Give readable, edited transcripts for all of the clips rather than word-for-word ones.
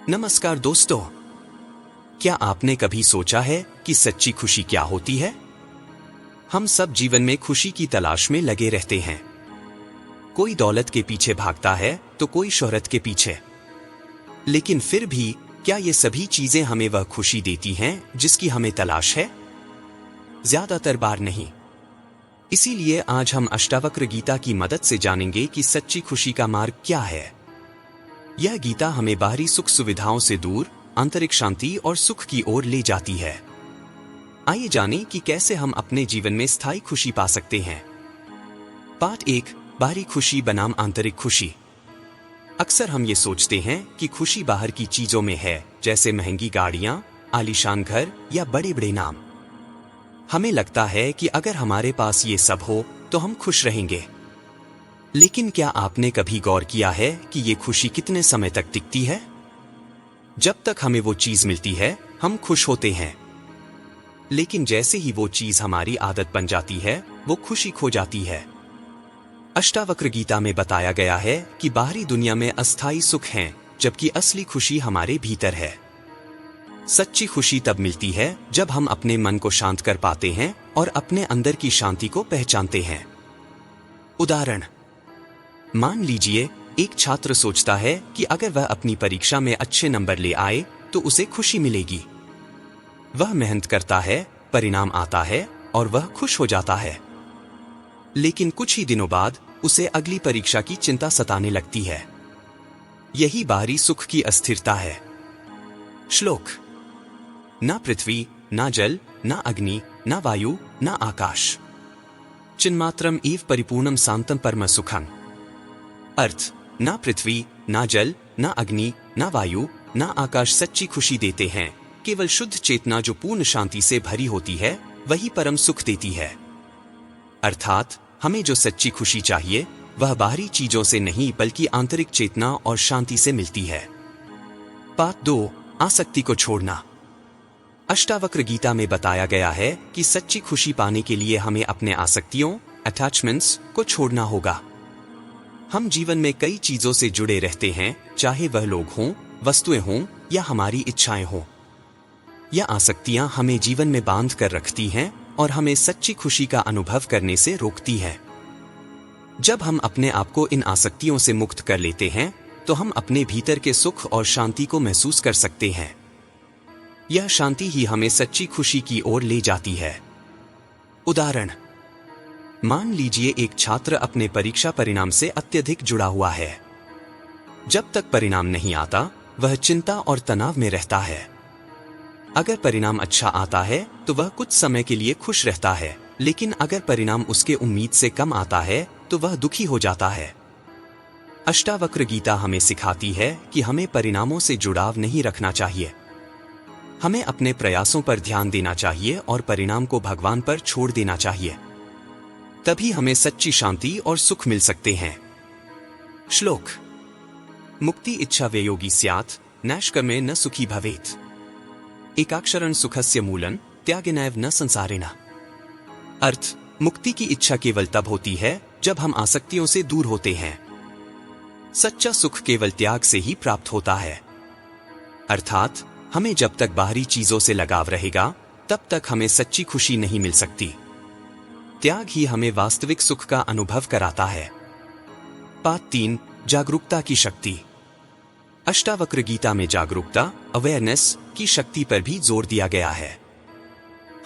नमस्कार दोस्तों, क्या आपने कभी सोचा है कि सच्ची खुशी क्या होती है? हम सब जीवन में खुशी की तलाश में लगे रहते हैं। कोई दौलत के पीछे भागता है तो कोई शोहरत के पीछे। लेकिन फिर भी क्या ये सभी चीजें हमें वह खुशी देती हैं जिसकी हमें तलाश है? ज्यादातर बार नहीं। इसीलिए आज हम अष्टावक्र गीता की मदद से जानेंगे कि सच्ची खुशी का मार्ग क्या है। यह गीता हमें बाहरी सुख सुविधाओं से दूर आंतरिक शांति और सुख की ओर ले जाती है। आइए जानें कि कैसे हम अपने जीवन में स्थायी खुशी पा सकते हैं। पार्ट 1, बाहरी खुशी बनाम आंतरिक खुशी। अक्सर हम ये सोचते हैं कि खुशी बाहर की चीजों में है, जैसे महंगी गाड़ियां, आलीशान घर या बड़े बड़े नाम। हमें लगता है कि अगर हमारे पास ये सब हो तो हम खुश रहेंगे। लेकिन क्या आपने कभी गौर किया है कि ये खुशी कितने समय तक टिकती है? जब तक हमें वो चीज मिलती है हम खुश होते हैं, लेकिन जैसे ही वो चीज हमारी आदत बन जाती है वो खुशी खो जाती है। अष्टावक्र गीता में बताया गया है कि बाहरी दुनिया में अस्थायी सुख हैं, जबकि असली खुशी हमारे भीतर है। सच्ची खुशी तब मिलती है जब हम अपने मन को शांत कर पाते हैं और अपने अंदर की शांति को पहचानते हैं। उदाहरण, मान लीजिए एक छात्र सोचता है कि अगर वह अपनी परीक्षा में अच्छे नंबर ले आए तो उसे खुशी मिलेगी। वह मेहनत करता है, परिणाम आता है और वह खुश हो जाता है। लेकिन कुछ ही दिनों बाद उसे अगली परीक्षा की चिंता सताने लगती है। यही बाहरी सुख की अस्थिरता है। श्लोक: ना पृथ्वी, ना जल, ना अग्नि, ना वायु, ना आकाश, चिन्मात्रम एव परिपूर्णम शांतम परम सुखम। अर्थ: ना पृथ्वी, ना जल, ना अग्नि, ना वायु, ना आकाश सच्ची खुशी देते हैं। केवल शुद्ध चेतना जो पूर्ण शांति से भरी होती है वही परम सुख देती है। अर्थात हमें जो सच्ची खुशी चाहिए वह बाहरी चीजों से नहीं बल्कि आंतरिक चेतना और शांति से मिलती है। पाठ 2, आसक्ति को छोड़ना। अष्टावक्र गीता में बताया गया है कि सच्ची खुशी पाने के लिए हमें अपने आसक्तियों, अटैचमेंट्स को छोड़ना होगा। हम जीवन में कई चीजों से जुड़े रहते हैं, चाहे वह लोग हों, वस्तुएं हों या हमारी इच्छाएं हों। यह आसक्तियां हमें जीवन में बांध कर रखती हैं और हमें सच्ची खुशी का अनुभव करने से रोकती है। जब हम अपने आप को इन आसक्तियों से मुक्त कर लेते हैं तो हम अपने भीतर के सुख और शांति को महसूस कर सकते हैं। यह शांति ही हमें सच्ची खुशी की ओर ले जाती है। उदाहरण, मान लीजिए एक छात्र अपने परीक्षा परिणाम से अत्यधिक जुड़ा हुआ है। जब तक परिणाम नहीं आता वह चिंता और तनाव में रहता है। अगर परिणाम अच्छा आता है तो वह कुछ समय के लिए खुश रहता है, लेकिन अगर परिणाम उसके उम्मीद से कम आता है तो वह दुखी हो जाता है। अष्टावक्र गीता हमें सिखाती है कि हमें परिणामों से जुड़ाव नहीं रखना चाहिए। हमें अपने प्रयासों पर ध्यान देना चाहिए और परिणाम को भगवान पर छोड़ देना चाहिए। तभी हमें सच्ची शांति और सुख मिल सकते हैं। श्लोक: मुक्ति इच्छा वेयोगी स्यात्, नैष्कर्मे न सुखी भवेत्, एकाक्षरं सुखस्य मूलं त्यागेनैव न संसारेण। अर्थ: मुक्ति की इच्छा केवल तब होती है जब हम आसक्तियों से दूर होते हैं। सच्चा सुख केवल त्याग से ही प्राप्त होता है। अर्थात हमें जब तक बाहरी चीजों से लगाव रहेगा तब तक हमें सच्ची खुशी नहीं मिल सकती। त्याग ही हमें वास्तविक सुख का अनुभव कराता है। पाठ 3, जागरूकता की शक्ति। अष्टावक्र गीता में जागरूकता, अवेयरनेस की शक्ति पर भी जोर दिया गया है।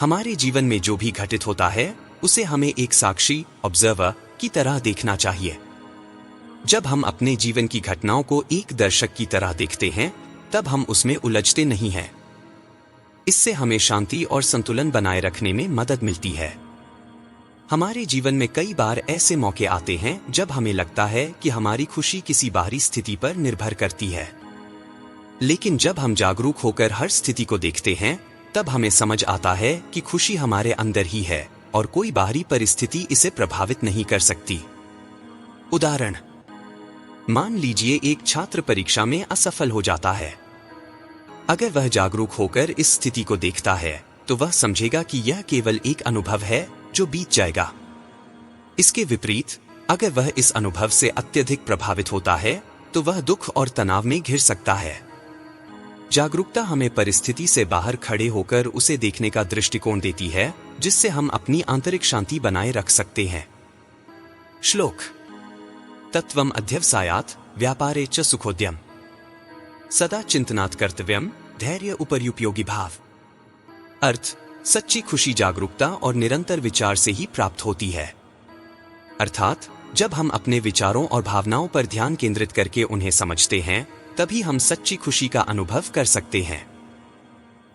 हमारे जीवन में जो भी घटित होता है उसे हमें एक साक्षी, ऑब्जर्वर की तरह देखना चाहिए। जब हम अपने जीवन की घटनाओं को एक दर्शक की तरह देखते हैं तब हम उसमें उलझते नहीं हैं। इससे हमें शांति और संतुलन बनाए रखने में मदद मिलती है। हमारे जीवन में कई बार ऐसे मौके आते हैं जब हमें लगता है कि हमारी खुशी किसी बाहरी स्थिति पर निर्भर करती है। लेकिन जब हम जागरूक होकर हर स्थिति को देखते हैं तब हमें समझ आता है कि खुशी हमारे अंदर ही है और कोई बाहरी परिस्थिति इसे प्रभावित नहीं कर सकती। उदाहरण, मान लीजिए एक छात्र परीक्षा में असफल हो जाता है। अगर वह जागरूक होकर इस स्थिति को देखता है तो वह समझेगा कि यह केवल एक अनुभव है जो बीत जाएगा। इसके विपरीत अगर वह इस अनुभव से अत्यधिक प्रभावित होता है तो वह दुख और तनाव में घिर सकता है। जागरूकता हमें परिस्थिति से बाहर खड़े होकर उसे देखने का दृष्टिकोण देती है, जिससे हम अपनी आंतरिक शांति बनाए रख सकते हैं। श्लोक। तत्वम अध्यवसायात् व्यापारे च सुखोद्यम, सदा चिंतनात् कर्तव्यम धैर्य उपर्युपयोगी भाव। अर्थ, सच्ची खुशी जागरूकता और निरंतर विचार से ही प्राप्त होती है। अर्थात जब हम अपने विचारों और भावनाओं पर ध्यान केंद्रित करके उन्हें समझते हैं, तभी हम सच्ची खुशी का अनुभव कर सकते हैं।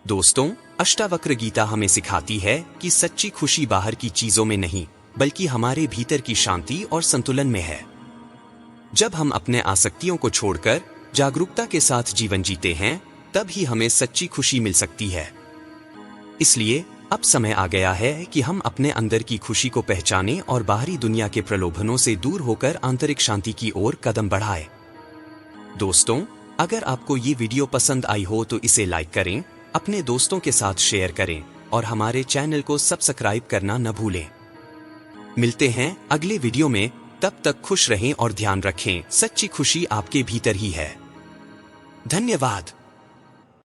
दोस्तों, अष्टावक्र गीता हमें सिखाती है कि सच्ची खुशी बाहर की चीजों में नहीं, बल्कि हमारे भीतर की शांति और संतुलन में है। जब हम अपने आसक्तियों को छोड़कर जागरूकता के साथ जीवन जीते हैं, तब ही हमें सच्ची खुशी मिल सकती है। इसलिए अब समय आ गया है कि हम अपने अंदर की खुशी को पहचानें और बाहरी दुनिया के प्रलोभनों से दूर होकर आंतरिक शांति की ओर कदम बढ़ाएं। दोस्तों, अगर आपको ये वीडियो पसंद आई हो तो इसे लाइक करें, अपने दोस्तों के साथ शेयर करें और हमारे चैनल को सब्सक्राइब करना न भूलें। मिलते हैं अगले वीडियो में, तब तक खुश रहें और ध्यान रखें, सच्ची खुशी आपके भीतर ही है। धन्यवाद।